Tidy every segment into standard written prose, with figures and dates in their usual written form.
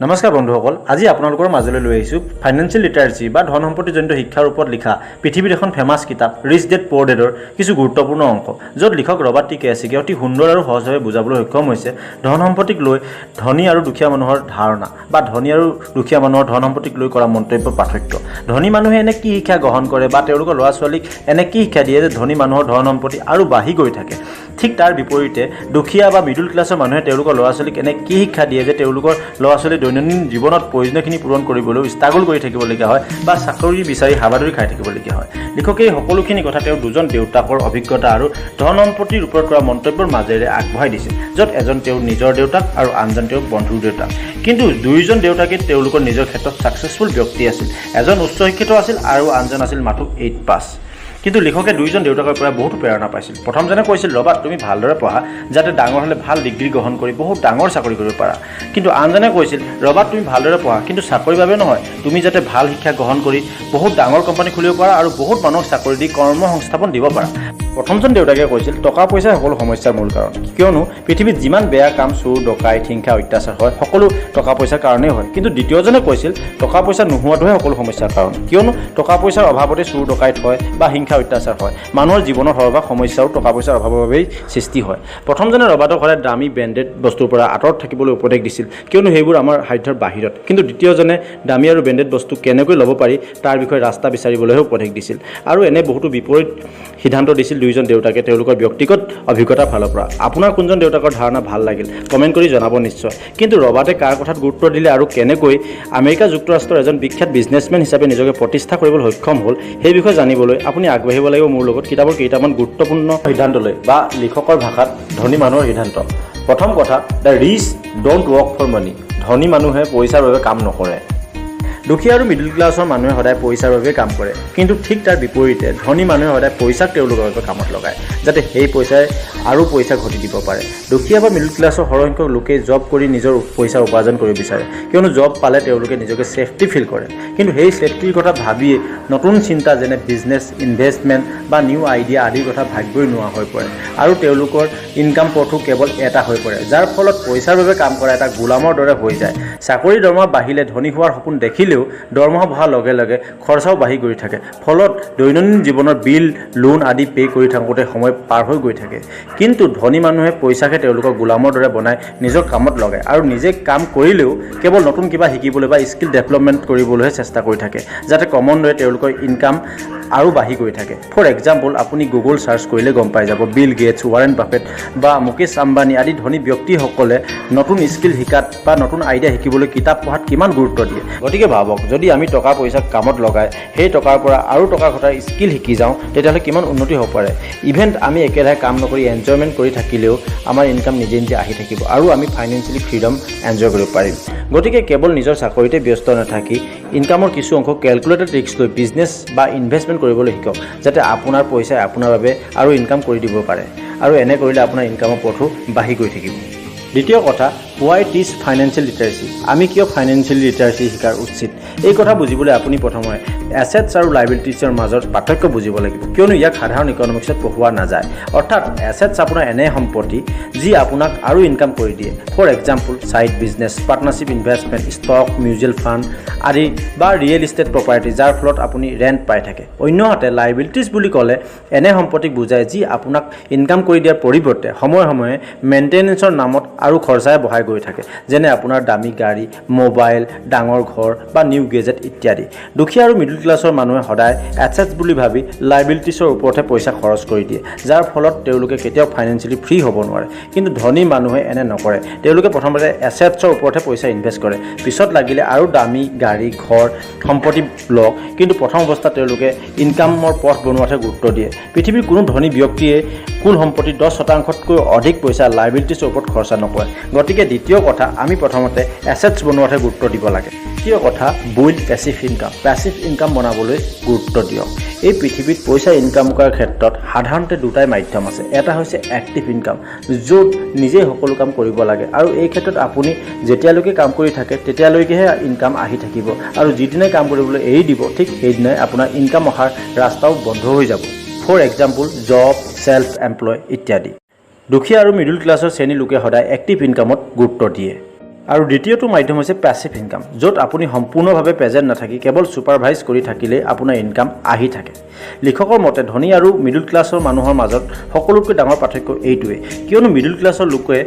নমস্কাৰ বন্ধুসকল, আজি আপোনালোকৰ মাজলৈ লৈ আহিছোঁ ফাইনেন্সিয়েল লিটাৰেসি বা ধন সম্পত্তিজনিত শিক্ষাৰ ওপৰত লিখা পৃথিৱীৰ এখন ফেমাছ কিতাপ ৰিচ ডেড পুৱাৰ ডেডৰ কিছু গুৰুত্বপূৰ্ণ অংশ, য'ত লিখক ৰবাৰ্ট টি কিয়চাকি অতি সুন্দৰ আৰু সহজভাৱে বুজাবলৈ সক্ষম হৈছে ধন সম্পত্তিক লৈ ধনী আৰু দুখীয়া মানুহৰ ধাৰণা বা ধনী আৰু দুখীয়া মানুহৰ ধন সম্পত্তিক লৈ কৰা মন্তব্যৰ পাৰ্থক্য। ধনী মানুহে এনে কি শিক্ষা গ্ৰহণ কৰে বা তেওঁলোকৰ ল'ৰা ছোৱালীক এনে কি শিক্ষা দিয়ে যে ধনী মানুহৰ ধন সম্পত্তি আৰু বাঢ়ি গৈ থাকে। ঠিক তাৰ বিপৰীতে দুখীয়া বা মিডল ক্লাছৰ মানুহে তেওঁলোকৰ ল'ৰা ছোৱালীক এনে কি শিক্ষা দিয়ে যে তেওঁলোকৰ ল'ৰা ছোৱালী দৈনন্দিন জীৱনত প্ৰয়োজনীয়খিনি পূৰণ কৰিবলৈ ষ্ট্ৰাগল কৰি থাকিবলগীয়া হয় বা চাকৰি বিচাৰি হাবাধৰি খাই থাকিবলগীয়া হয়। লিখকে এই সকলোখিনি কথা তেওঁ দুজন দেউতাকৰ অভিজ্ঞতা আৰু ধন সম্পত্তিৰ ওপৰত কৰা মন্তব্যৰ মাজেৰে আগবঢ়াই দিছিল, য'ত এজন তেওঁৰ নিজৰ দেউতাক আৰু আনজন তেওঁৰ বন্ধুৰ দেউতাক। কিন্তু দুয়োজন দেউতাকে তেওঁলোকৰ নিজৰ ক্ষেত্ৰত ছাকচেছফুল ব্যক্তি আছিল। এজন উচ্চ শিক্ষিত আছিল আৰু আনজন আছিল মাথো 8 পাছ। কিন্তু লিখকে দুয়োজন দেউতাকৰ পৰা বহুতো প্ৰেৰণা পাইছিল। প্ৰথমজনে কৈছিল, ৰবাৰ্ট তুমি ভালদৰে পঢ়া যাতে ডাঙৰ হ'লে ভাল ডিগ্ৰী গ্ৰহণ কৰি বহুত ডাঙৰ চাকৰি কৰিব পাৰা। কিন্তু আনজনে কৈছিল, ৰবাৰ্ট তুমি ভালদৰে পঢ়া কিন্তু চাকৰিৰ বাবে নহয়, তুমি যাতে ভাল শিক্ষা গ্ৰহণ কৰি বহুত ডাঙৰ কোম্পানী খুলিব পাৰা আৰু বহুত মানুহক চাকৰি দি কৰ্ম সংস্থাপন দিব পাৰা। প্ৰথমজন দেউতাকে কৈছিল, টকা পইচা সকলো সমস্যাৰ মূল কাৰণ, কিয়নো পৃথিৱীত যিমান বেয়া কাম চোৰ ডকাইত হিংসা অত্যাচাৰ হয় সকলো টকা পইচাৰ কাৰণেই হয়। কিন্তু দ্বিতীয়জনে কৈছিল, টকা পইচা নোহোৱাটোহে সকলো সমস্যাৰ কাৰণ, কিয়নো টকা পইচাৰ অভাৱতে চোৰ ডকাইত হয় বা হিংসা অত্যাচাৰ হয়। মানুহৰ জীৱনৰ সৰহভাগ সমস্যাও টকা পইচাৰ অভাৱৰ বাবেই সৃষ্টি হয়। প্ৰথমজনে ৰবাৰ্টক সদায় দামী ব্ৰেণ্ডেড বস্তুৰ পৰা আঁতৰত থাকিবলৈ উপদেশ দিছিল, কিয়নো সেইবোৰ আমাৰ সাধ্যৰ বাহিৰত। কিন্তু দ্বিতীয়জনে দামী আৰু ব্ৰেণ্ডেড বস্তু কেনেকৈ ল'ব পাৰি তাৰ বিষয়ে ৰাস্তা বিচাৰিবলৈহে উপদেশ দিছিল। আৰু এনে বহুতো বিপৰীত সিদ্ধান্ত দিছিল দুয়োজন দেউতাকে তেওঁলোকৰ ব্যক্তিগত অভিজ্ঞতাৰ ফালৰ পৰা। আপোনাৰ কোনজন দেউতাকৰ ধাৰণা ভাল লাগিল কমেণ্ট কৰি জনাব নিশ্চয়। কিন্তু ৰবাৰ্টে কাৰ কথাত গুৰুত্ব দিলে আৰু কেনেকৈ আমেৰিকা যুক্তৰাষ্ট্ৰৰ এজন বিখ্যাত বিজনেছমেন হিচাপে নিজকে প্ৰতিষ্ঠা কৰিবলৈ সক্ষম হ'ল সেই বিষয়ে জানিবলৈ আপুনি আগবাঢ়িব লাগিব মোৰ লগত কিতাপৰ কেইটামান গুৰুত্বপূৰ্ণ সিদ্ধান্তলৈ বা লিখকৰ ভাষাত ধনী মানুহৰ সিদ্ধান্ত। প্ৰথম কথা, the rich don't work for money. ধনী মানুহে পইচাৰ বাবে কাম নকৰে। দুখীয়া আৰু মিডল ক্লাছৰ মানুহে সদায় পইচাৰ বাবে কাম কৰে, কিন্তু ঠিক তাৰ বিপৰীতে ধনী মানুহে সদায় পইচাক তেওঁলোকৰ বাবে কামত লগায় যাতে সেই পইচাই আৰু পইচা ঘটি দিব পাৰে। দুখীয়া বা মিডল ক্লাছৰ সৰহসংখ্যক লোকে জব কৰি নিজৰ পইচা উপাৰ্জন কৰিব বিচাৰে, কিয়নো জব পালে তেওঁলোকে নিজকে ছেফটি ফিল কৰে। কিন্তু সেই ছেফটিৰ কথা ভাবিয়ে নতুন চিন্তা যেনে বিজনেছ, ইনভেষ্টমেণ্ট বা নিউ আইডিয়া আদিৰ কথা ভাবিবই নোৱাৰা হৈ পৰে আৰু তেওঁলোকৰ ইনকাম পথো কেৱল এটা হৈ পৰে, যাৰ ফলত পইচাৰ বাবে কাম কৰা এটা গোলামৰ দৰে হৈ যায়। চাকৰি দৰমহা বাঢ়িলে ধনী হোৱাৰ সপোন দেখিলেও দৰমহা বঢ়াৰ লগে লগে খৰচাও বাঢ়ি গৈ থাকে, ফলত দৈনন্দিন জীৱনৰ বিল লোন আদি পে' কৰি থাকোঁতে সময় পাৰ হৈ গৈ থাকে। কিন্তু ধনী মানুহে পইচাকে তেওঁলোকৰ গোলামৰ দৰে বনাই নিজৰ কামত লগায় আৰু নিজে কাম কৰিলেও কেৱল নতুন কিবা শিকিবলৈ বা স্কিল ডেভেলপমেণ্ট কৰিবলৈহে চেষ্টা কৰি থাকে, যাতে ক্ৰমান্বয়ে তেওঁলোকৰ ইনকাম আৰু বাঢ়ি গৈ থাকে। ফৰ এক্সাম্পল, আপুনি গুগল চাৰ্চ কৰিলে গম পাই যাব বিল গেটছ, ৱাৰেন বাফেট বা মুকেশ আম্বানী আদি ধনী ব্যক্তিসকলে নতুন স্কিল শিকাত বা নতুন আইডিয়া শিকিবলৈ কিতাপ পঢ়াত কিমান গুৰুত্ব দিয়ে। গতিকে ভাবক, যদি আমি টকা পইচা কামত লগাই সেই টকাৰ পৰা আৰু টকা ঘটাৰ স্কিল শিকি যাওঁ তেতিয়াহ'লে কিমান উন্নতি হ'ব পাৰে। ইভেন আমি একেৰাহে কাম নকৰি এনজয়মেণ্ট কৰি থাকিলেও আমাৰ ইনকাম নিজে নিজে আহি থাকিব আৰু আমি ফাইনেন্সিয়েলি ফ্ৰীডম এনজয় কৰিব পাৰিম। গতিকে কেৱল নিজৰ চাকৰিতে ব্যস্ত নাথাকি ইনকামৰ কিছু অংশ কেলকুলেটেড ৰিস্ক লৈ বিজনেছ বা ইনভেষ্টমেণ্ট কৰিবলৈ শিকক, যাতে আপোনাৰ পইচাই আপোনাৰ বাবে আৰু ইনকাম কৰি দিব পাৰে আৰু এনে কৰিলে আপোনাৰ ইনকামৰ পথো বাঢ়ি গৈ থাকিব। দ্বিতীয় কথা, হোৱাই টিচ ফাইনেন্সিয়েল লিটাৰেচি। আমি কিয় ফাইনেন্সিয়েল লিটাৰেচি শিকাৰ উচিত? এই কথা বুজিবলৈ আপুনি প্ৰথমে এছেটছ আৰু লাইবিলিটিছৰ মাজত পাৰ্থক্য বুজিব লাগিব, কিয়নো ইয়াক সাধাৰণ ইকনমিক্সত পঢ়োৱা নাযায়। অৰ্থাৎ এছেটছ আপোনাৰ এনে সম্পত্তি যি আপোনাক আৰু ইনকাম কৰি দিয়ে। For example, side business, partnership investment, stock, mutual fund আদি বা ৰিয়েল ইষ্টেট প্ৰপাৰ্টি, যাৰ ফলত আপুনি ৰেণ্ট পাই থাকে। অন্যহাতে লাইবিলিটিছ বুলি ক'লে এনে সম্পত্তিক বুজায় যি আপোনাক ইনকাম কৰি দিয়াৰ পৰিৱৰ্তে সময়ে সময়ে মেইনটেনেন্সৰ নামত আৰু খৰচাই বঢ়াই গৈ থাকে, যেনে আপোনাৰ দামী গাড়ী, মোবাইল, ডাঙৰ ঘৰ বা নিউ গেজেট ইত্যাদি। দুখীয়া আৰু মিডল ক্লাছৰ মানুহে সদায় এছেটছ বুলি ভাবি লাইবিলিটিছৰ ওপৰতহে পইচা খৰচ কৰি দিয়ে, যাৰ ফলত তেওঁলোকে কেতিয়াও ফাইনেন্সিয়েলি ফ্ৰী হ'ব নোৱাৰে। কিন্তু ধনী মানুহে এনে নকৰে। তেওঁলোকে প্ৰথমতে এছেটছৰ ওপৰতহে পইচা ইনভেষ্ট কৰে, পিছত লাগিলে আৰু দামী গাড়ী, ঘৰ, সম্পত্তি লওক, কিন্তু প্ৰথম অৱস্থাত তেওঁলোকে ইনকামৰ পথ বনোৱাতহে গুৰুত্ব দিয়ে। পৃথিৱীৰ কোনো ধনী ব্যক্তিয়ে কুল সম্পত্তিৰ 10%তকৈ অধিক পইচা লাইবিলিটিছৰ ওপৰত খৰচা নকৰে। গতিকে দ্বিতীয় কথা, আমি প্ৰথমতে এছেটছ বনোৱাতহে গুৰুত্ব দিব লাগে। তৃতীয় কথা, build passive income. Passive income বনাবলৈ গুৰুত্ব দিয়ক। এই পৃথিৱীত পইচা ইনকাম কৰাৰ ক্ষেত্ৰত সাধাৰণতে দুটাই মাধ্যম আছে। এটা হৈছে এক্টিভ ইনকাম, য'ত নিজেই সকলো কাম কৰিব লাগে আৰু এই ক্ষেত্ৰত আপুনি যেতিয়ালৈকে কাম কৰি থাকে তেতিয়ালৈকেহে ইনকাম আহি থাকিব আৰু যিদিনাই কাম কৰিবলৈ এৰি দিব ঠিক সেইদিনাই আপোনাৰ ইনকাম অহাৰ ৰাস্তাও বন্ধ হৈ যাব। For example, job, self employ ইত্যাদি। দুখীয়া আৰু মিডল ক্লাছৰ শ্ৰেণীৰ লোকে সদায় এক্টিভ ইনকামত গুৰুত্ব দিয়ে। আৰু দ্বিতীয়টো মাধ্যম হৈছে পেছিভ ইনকাম, য'ত আপুনি সম্পূৰ্ণভাৱে প্ৰেজেণ্ট নাথাকি কেৱল ছুপাৰভাইজ কৰি থাকিলেই আপোনাৰ ইনকাম আহি থাকে। লিখকৰ মতে ধনী আৰু মিডল ক্লাছৰ মানুহৰ মাজত সকলোতকৈ ডাঙৰ পাৰ্থক্য এইটোৱে, কিয়নো মিডল ক্লাছৰ লোকে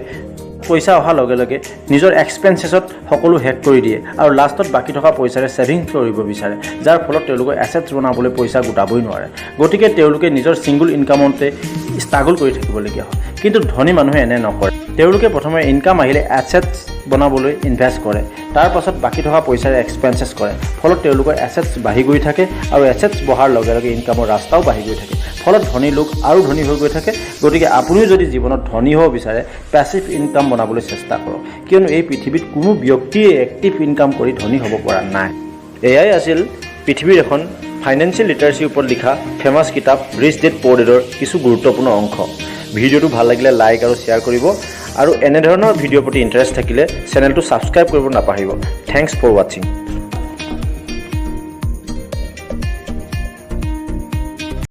পইচা অহাৰ লগে লগে নিজৰ এক্সপেন্সেছত সকলো হেক কৰি দিয়ে আৰু লাষ্টত বাকী থকা পইচাৰে ছেভিংছ কৰিব বিচাৰে, যাৰ ফলত তেওঁলোকে এছেটছ বনাবলৈ পইচা গোটাবই নোৱাৰে। গতিকে তেওঁলোকে নিজৰ ছিংগুল ইনকামতে ষ্ট্ৰাগল কৰি থাকিবলগীয়া হয়। কিন্তু ধনী মানুহে এনে নকৰে। তেওঁলোকে প্ৰথমে ইনকাম আহিলে এছেটছ বনাবলৈ ইনভেষ্ট কৰে, তাৰ পাছত বাকী থকা পইচাৰে এক্সপেন্সেছ কৰে। ফলত তেওঁলোকৰ এছেটছ বাঢ়ি গৈ থাকে আৰু এছেটছ বঢ়াৰ লগে লগে ইনকামৰ ৰাস্তাও বাঢ়ি গৈ থাকে। ফলত ধনী লোক আৰু ধনী হৈ গৈ থাকে। গতিকে আপুনিও যদি জীৱনত ধনী হ'ব বিচাৰে পেছিভ ইনকাম বনাবলৈ চেষ্টা কৰক, কিয়নো এই পৃথিৱীত কোনো ব্যক্তিয়ে এক্টিভ ইনকাম কৰি ধনী হ'ব পৰা নাই। এয়াই আছিল পৃথিৱীৰ এখন ফাইনেন্সিয়েল লিটাৰেচিৰ ওপৰত লিখা ফেমাছ কিতাপ ৰিচ ডেড পুৱাৰ ডেডৰ কিছু গুৰুত্বপূৰ্ণ অংশ। ভিডিঅ'টো ভাল লাগিলে লাইক আৰু শ্বেয়াৰ কৰিব, আৰু এনেধৰণৰ ভিডিঅ'ৰ প্ৰতি ইণ্টাৰেষ্ট থাকিলে চেনেলটো ছাবস্ক্ৰাইব কৰিব নাপাহৰিব। থেংকছ ফৰ ৱাচিং।